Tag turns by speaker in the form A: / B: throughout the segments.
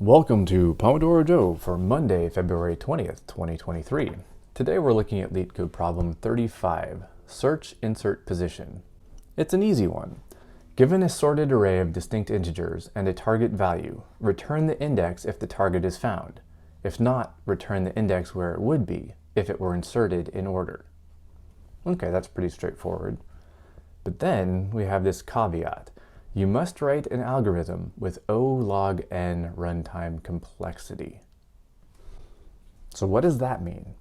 A: Welcome to Pomodoro Joe for Monday, February 20th, 2023. Today we're looking at LeetCode problem 35, Search Insert Position. It's an easy one. Given a sorted array of distinct integers and a target value, return the index if the target is found. If not, return the index where it would be if it were inserted in order. Okay, that's pretty straightforward. But then we have this caveat. You must write an algorithm with O log n runtime complexity. So what does that mean?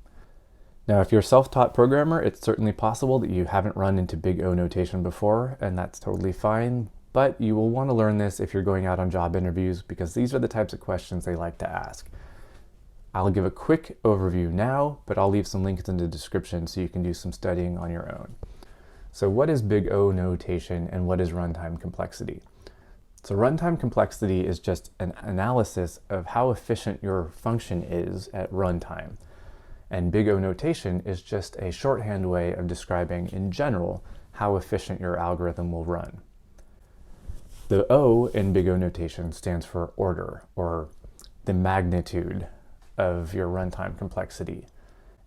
A: Now, if you're a self-taught programmer, it's certainly possible that you haven't run into big O notation before, and that's totally fine. But you will want to learn this if you're going out on job interviews, because these are the types of questions they like to ask. I'll give a quick overview now, but I'll leave some links in the description so you can do some studying on your own. So what is big O notation and what is runtime complexity? So runtime complexity is just an analysis of how efficient your function is at runtime. And big O notation is just a shorthand way of describing in general how efficient your algorithm will run. The O in big O notation stands for order, or the magnitude of your runtime complexity.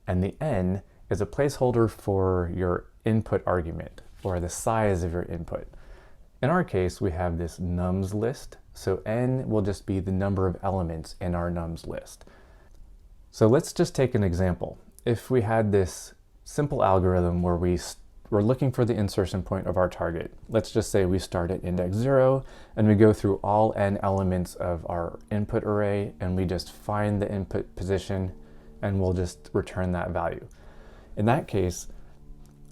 A: And the N is a placeholder for your input argument, or the size of your input. In our case, we have this nums list, so n will just be the number of elements in our nums list. So let's just take an example. If we had this simple algorithm where we're looking for the insertion point of our target, let's just say we start at index 0 and we go through all n elements of our input array and we just find the input position and we'll just return that value. In that case,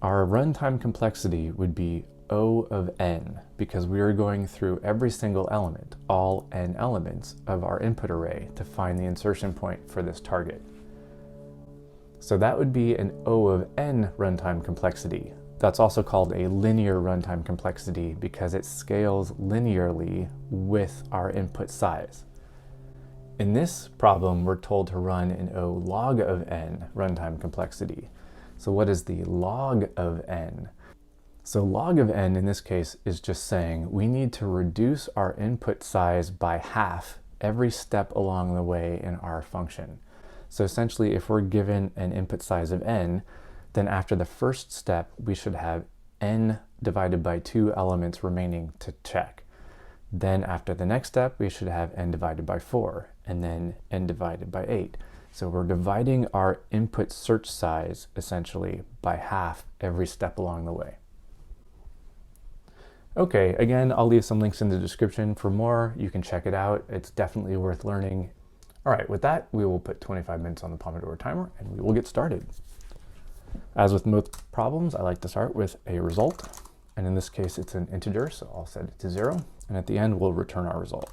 A: our runtime complexity would be O of n, because we are going through every single element, all n elements of our input array to find the insertion point for this target. So that would be an O of n runtime complexity. That's also called a linear runtime complexity because it scales linearly with our input size. In this problem, we're told to run an O log of n runtime complexity. So what is the log of n? So log of n in this case is just saying we need to reduce our input size by half every step along the way in our function. So essentially, if we're given an input size of n, then after the first step, we should have n divided by 2 elements remaining to check. Then after the next step, we should have n divided by 4, and then n divided by 8. So we're dividing our input search size essentially by half every step along the way. Okay, again, I'll leave some links in the description for more. You can check it out. It's definitely worth learning. All right, with that, we will put 25 minutes on the Pomodoro timer and we will get started. As with most problems, I like to start with a result. And in this case, it's an integer, so I'll set it to 0. And at the end, we'll return our result.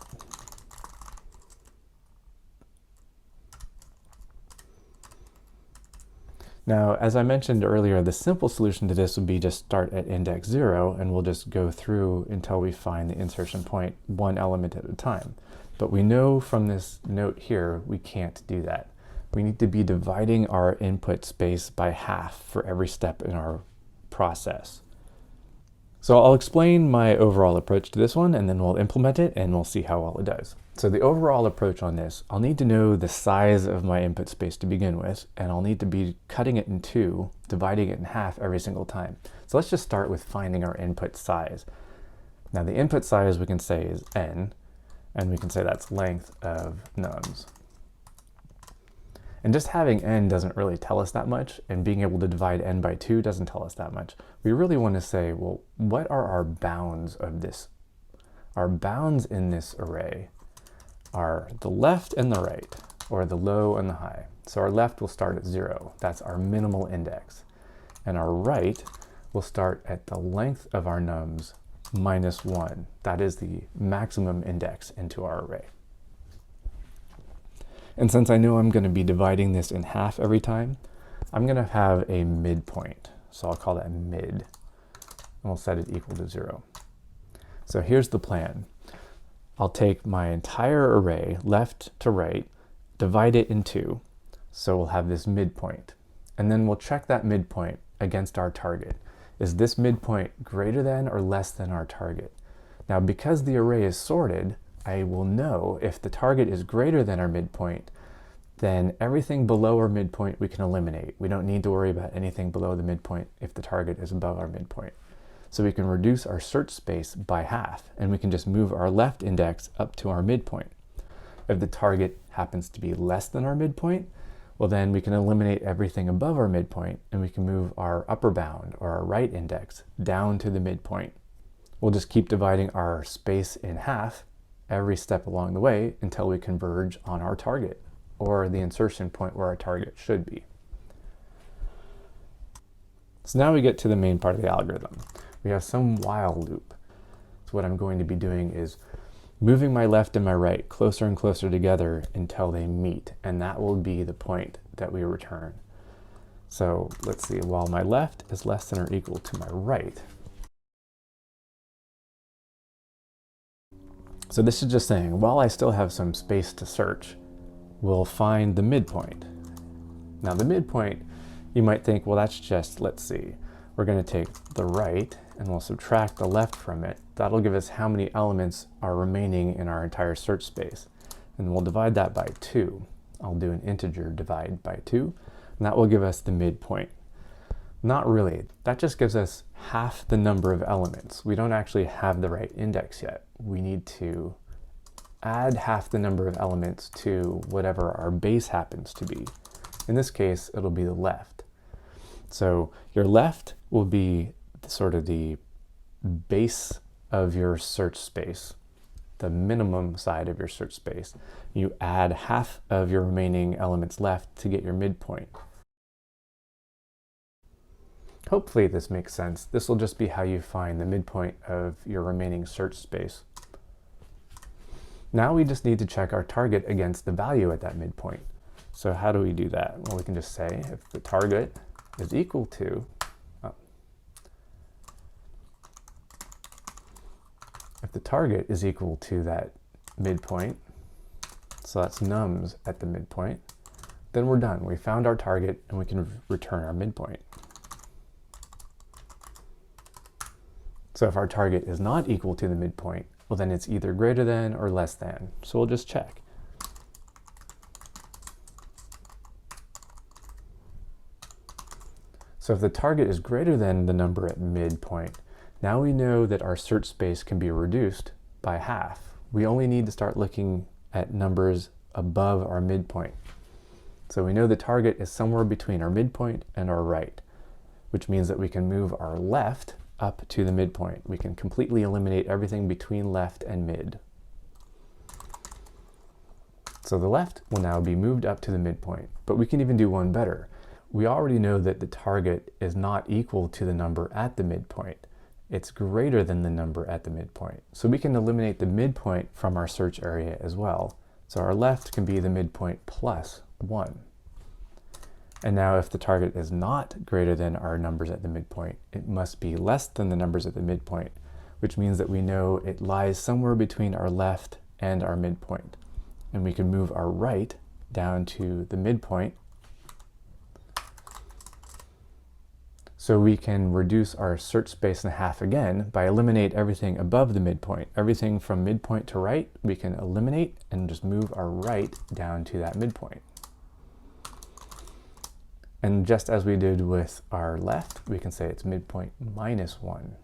A: Now, as I mentioned earlier, the simple solution to this would be just start at index 0, and we'll just go through until we find the insertion point one element at a time. But we know from this note here, we can't do that. We need to be dividing our input space by half for every step in our process. So I'll explain my overall approach to this one, and then we'll implement it, and we'll see how well it does. So the overall approach on this, I'll need to know the size of my input space to begin with, and I'll need to be cutting it in two, dividing it in half every single time. So let's just start with finding our input size. Now the input size we can say is n, and we can say that's length of nums. And just having n doesn't really tell us that much, and being able to divide n by 2 doesn't tell us that much. We really want to say, well, what are our bounds of this? Our bounds in this array are the left and the right, or the low and the high. So our left will start at 0. That's our minimal index. And our right will start at the length of our nums minus 1. That is the maximum index into our array. And since I know I'm going to be dividing this in half every time, I'm going to have a midpoint. So I'll call that mid, and we'll set it equal to 0. So here's the plan. I'll take my entire array, left to right, divide it in 2, so we'll have this midpoint. And then we'll check that midpoint against our target. Is this midpoint greater than or less than our target? Now, because the array is sorted, I will know if the target is greater than our midpoint, then everything below our midpoint we can eliminate. We don't need to worry about anything below the midpoint if the target is above our midpoint. So we can reduce our search space by half, and we can just move our left index up to our midpoint. If the target happens to be less than our midpoint, well then we can eliminate everything above our midpoint, and we can move our upper bound or our right index down to the midpoint. We'll just keep dividing our space in half every step along the way until we converge on our target, or the insertion point where our target should be. So now we get to the main part of the algorithm. We have some while loop. So what I'm going to be doing is moving my left and my right closer and closer together until they meet, and that will be the point that we return. So let's see, while my left is less than or equal to my right. So this is just saying, while I still have some space to search, we'll find the midpoint. Now the midpoint, you might think, well, that's just, let's see, we're going to take the right and we'll subtract the left from it. That'll give us how many elements are remaining in our entire search space. And we'll divide that by 2. I'll do an integer divide by 2, and that will give us the midpoint. Not really. That just gives us half the number of elements. We don't actually have the right index yet. We need to add half the number of elements to whatever our base happens to be. In this case, it'll be the left. So your left will be sort of the base of your search space, the minimum side of your search space. You add half of your remaining elements left to get your midpoint. Hopefully this makes sense. This will just be how you find the midpoint of your remaining search space. Now we just need to check our target against the value at that midpoint. So how do we do that? Well, we can just say if the target is equal to, if the target is equal to that midpoint, so that's nums at the midpoint, then we're done. We found our target and we can return our midpoint. So if our target is not equal to the midpoint, well then it's either greater than or less than. So we'll just check. So if the target is greater than the number at midpoint, now we know that our search space can be reduced by half. We only need to start looking at numbers above our midpoint. So we know the target is somewhere between our midpoint and our right, which means that we can move our left up to the midpoint. We can completely eliminate everything between left and mid. So the left will now be moved up to the midpoint, but we can even do one better. We already know that the target is not equal to the number at the midpoint. It's greater than the number at the midpoint. So we can eliminate the midpoint from our search area as well. So our left can be the midpoint plus 1. And now if the target is not greater than our numbers at the midpoint, it must be less than the numbers at the midpoint, which means that we know it lies somewhere between our left and our midpoint. And we can move our right down to the midpoint. So we can reduce our search space in half again by eliminate everything above the midpoint. Everything from midpoint to right, we can eliminate and just move our right down to that midpoint. And just as we did with our left, we can say it's midpoint minus 1.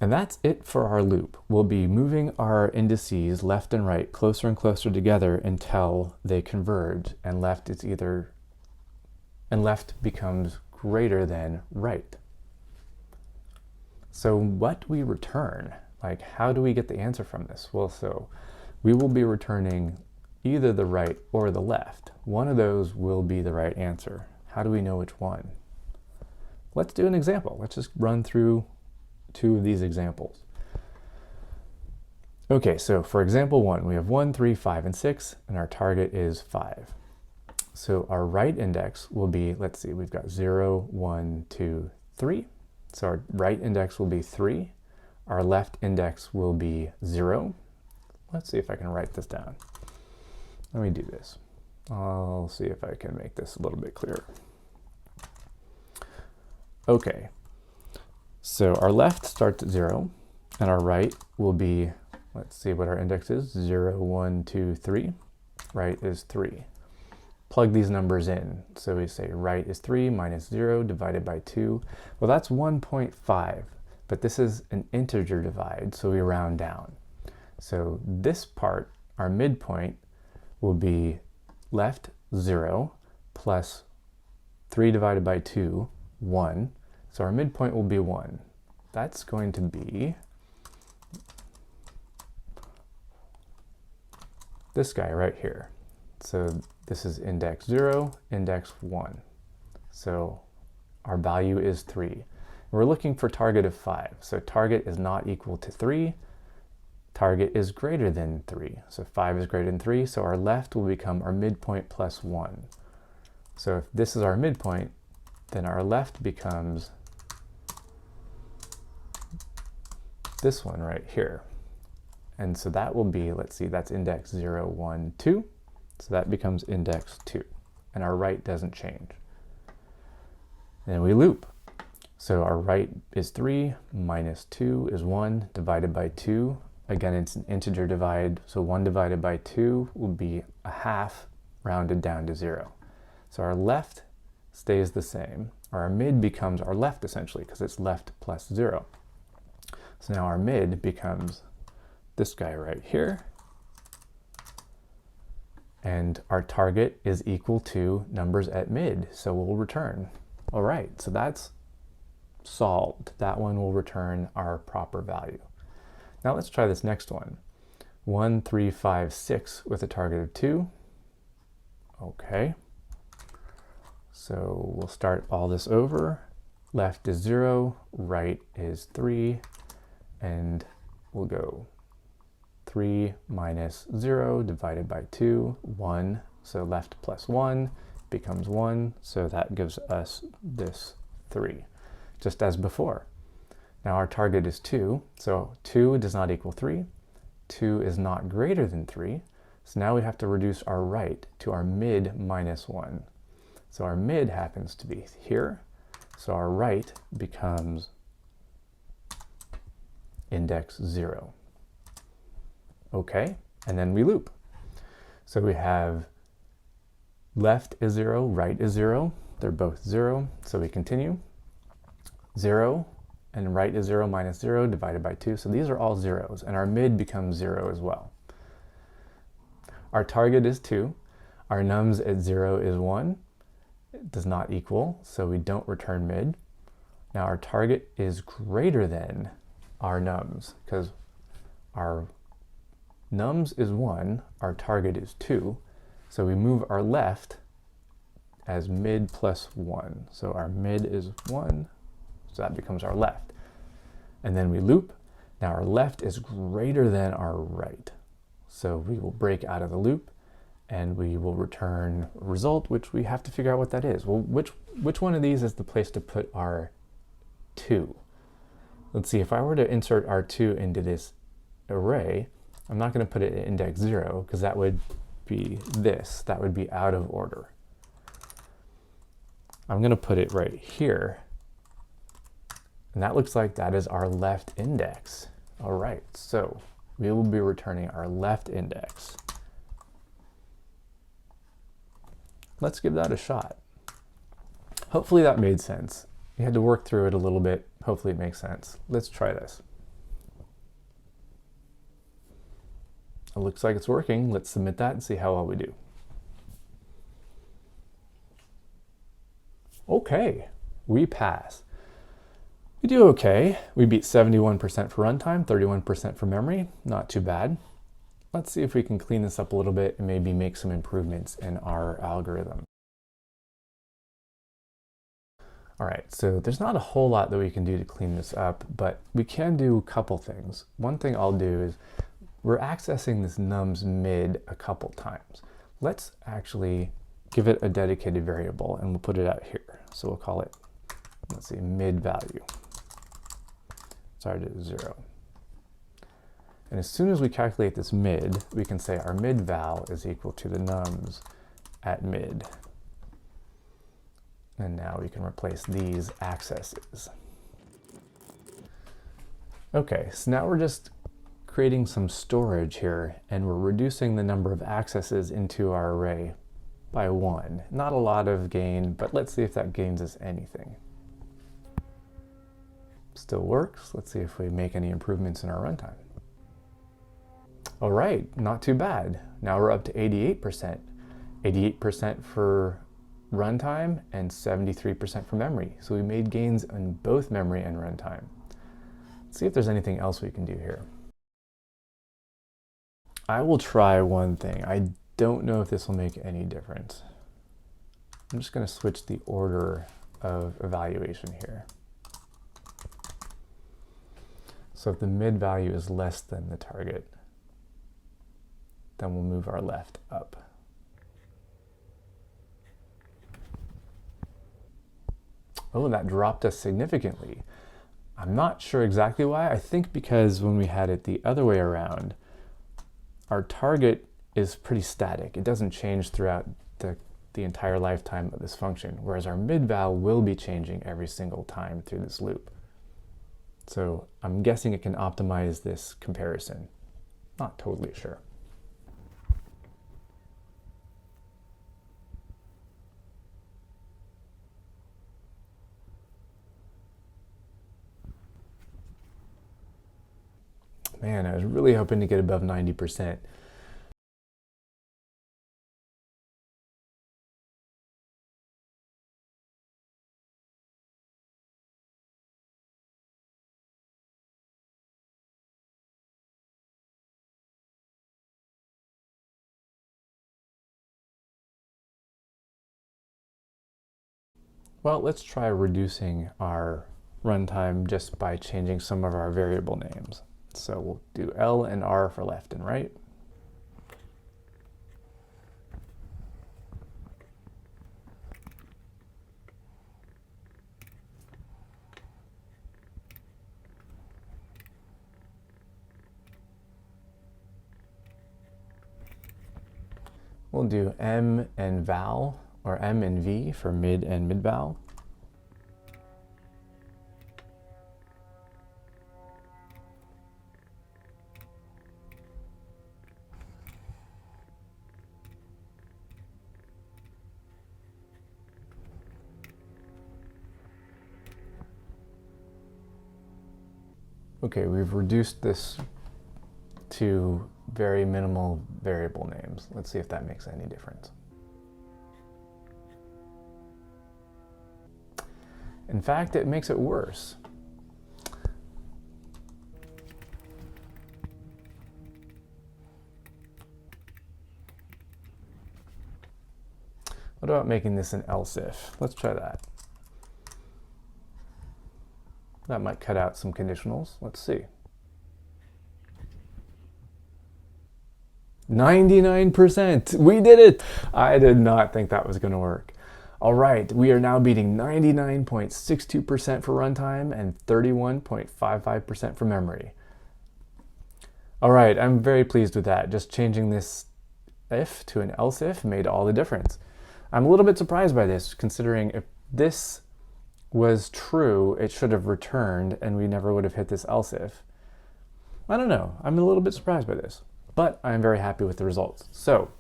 A: And that's it for our loop. We'll be moving our indices left and right closer and closer together until they converge, and left becomes greater than right. So what do we return? Like, how do we get the answer from this? Well, so we will be returning either the right or the left. One of those will be the right answer. How do we know which one? Let's do an example. Let's just run through 2 of these examples. Okay, so for example 1, we have 1, 3, 5, and 6, and our target is 5. So our right index will be, let's see, we've got 0, 1, 2, 3. So our right index will be 3. Our left index will be 0. Let's see if I can write this down. Let me do this. I'll see if I can make this a little bit clearer. Okay. So our left starts at 0, and our right will be, let's see what our index is, 0, 1, 2, 3. Right is 3. Plug these numbers in. So we say right is 3 minus 0 divided by 2. Well, that's 1.5, but this is an integer divide, so we round down. So this part, our midpoint, will be left 0 plus 3 divided by 2, 1. So our midpoint will be 1. That's going to be this guy right here. So this is index 0, index 1. So our value is 3. We're looking for target of 5. So target is not equal to 3. Target is greater than 3. So 5 is greater than 3. So our left will become our midpoint plus 1. So if this is our midpoint, then our left becomes this one right here. And so that will be, let's see, that's index 0, 1, 2. So that becomes index 2. And our right doesn't change. And we loop. So our right is 3 minus 2 is 1 divided by 2. Again, it's an integer divide. So 1 divided by 2 will be a half rounded down to 0. So our left stays the same. Our mid becomes our left essentially because it's left plus 0. So now our mid becomes this guy right here. And our target is equal to numbers at mid, so we'll return. All right, so that's solved. That one will return our proper value. Now let's try this next one. 1, 3, 5, 6 with a target of 2. Okay. So we'll start all this over. Left is 0, right is 3, and we'll go 3 minus 0 divided by 2, 1. So left plus 1 becomes 1. So that gives us this 3, just as before. Now our target is 2. So 2 does not equal 3. 2 is not greater than 3. So now we have to reduce our right to our mid minus 1. So our mid happens to be here. So our right becomes index 0. Okay, and then we loop. So we have left is 0, right is 0. They're both 0, so we continue. 0, and right is 0 minus 0 divided by 2. So these are all zeros, and our mid becomes 0 as well. Our target is 2. Our nums at 0 is 1. It does not equal, so we don't return mid. Now our target is greater than our nums, because our nums is 1, our target is 2, so we move our left as mid plus 1. So our mid is 1, so that becomes our left. And then we loop. Now our left is greater than our right. So we will break out of the loop, and we will return a result, which we have to figure out what that is. Well, which one of these is the place to put our 2? Let's see, if I were to insert our 2 into this array, I'm not going to put it at index 0, because that would be this. That would be out of order. I'm going to put it right here. And that looks like that is our left index. All right, so we will be returning our left index. Let's give that a shot. Hopefully that made sense. You had to work through it a little bit. Hopefully it makes sense. Let's try this. It looks like it's working. Let's submit that and see how well we do. Okay, we pass. We do okay. We beat 71% for runtime, 31% for memory. Not too bad. Let's see if we can clean this up a little bit and maybe make some improvements in our algorithm. All right, so there's not a whole lot that we can do to clean this up, but we can do a couple things. One thing I'll do is we're accessing this nums mid a couple times. Let's actually give it a dedicated variable, and we'll put it out here. So we'll call it, let's see, mid value. Started at 0. And as soon as we calculate this mid, we can say our mid val is equal to the nums at mid. And now we can replace these accesses. Okay, so now we're just creating some storage here, and we're reducing the number of accesses into our array by 1. Not a lot of gain, but let's see if that gains us anything. Still works. Let's see if we make any improvements in our runtime. All right, not too bad. Now we're up to 88%. 88% for runtime and 73% for memory. So we made gains on both memory and runtime. Let's see if there's anything else we can do here. I will try one thing. I don't know if this will make any difference. I'm just going to switch the order of evaluation here. So if the mid value is less than the target, then we'll move our left up. Oh, that dropped us significantly. I'm not sure exactly why. I think because when we had it the other way around, our target is pretty static. It doesn't change throughout the entire lifetime of this function, whereas our mid-val will be changing every single time through this loop. So I'm guessing it can optimize this comparison. Not totally sure. Man, I was really hoping to get above 90%. Well, let's try reducing our runtime just by changing some of our variable names. So we'll do L and R for left and right. We'll do M and val, or M and V for mid and mid-val. Okay, we've reduced this to very minimal variable names. Let's see if that makes any difference. In fact, it makes it worse. What about making this an else if? Let's try that. That might cut out some conditionals. Let's see. 99%! We did it! I did not think that was going to work. All right, we are now beating 99.62% for runtime and 31.55% for memory. All right, I'm very pleased with that. Just changing this if to an else if made all the difference. I'm a little bit surprised by this, considering if this was true, it should have returned and we never would have hit this else if. I don't know, I'm a little bit surprised by this, but I'm very happy with the results. So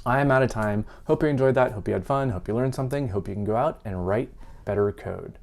A: I am out of time. Hope you enjoyed that, hope you had fun, hope you learned something, hope you can go out and write better code.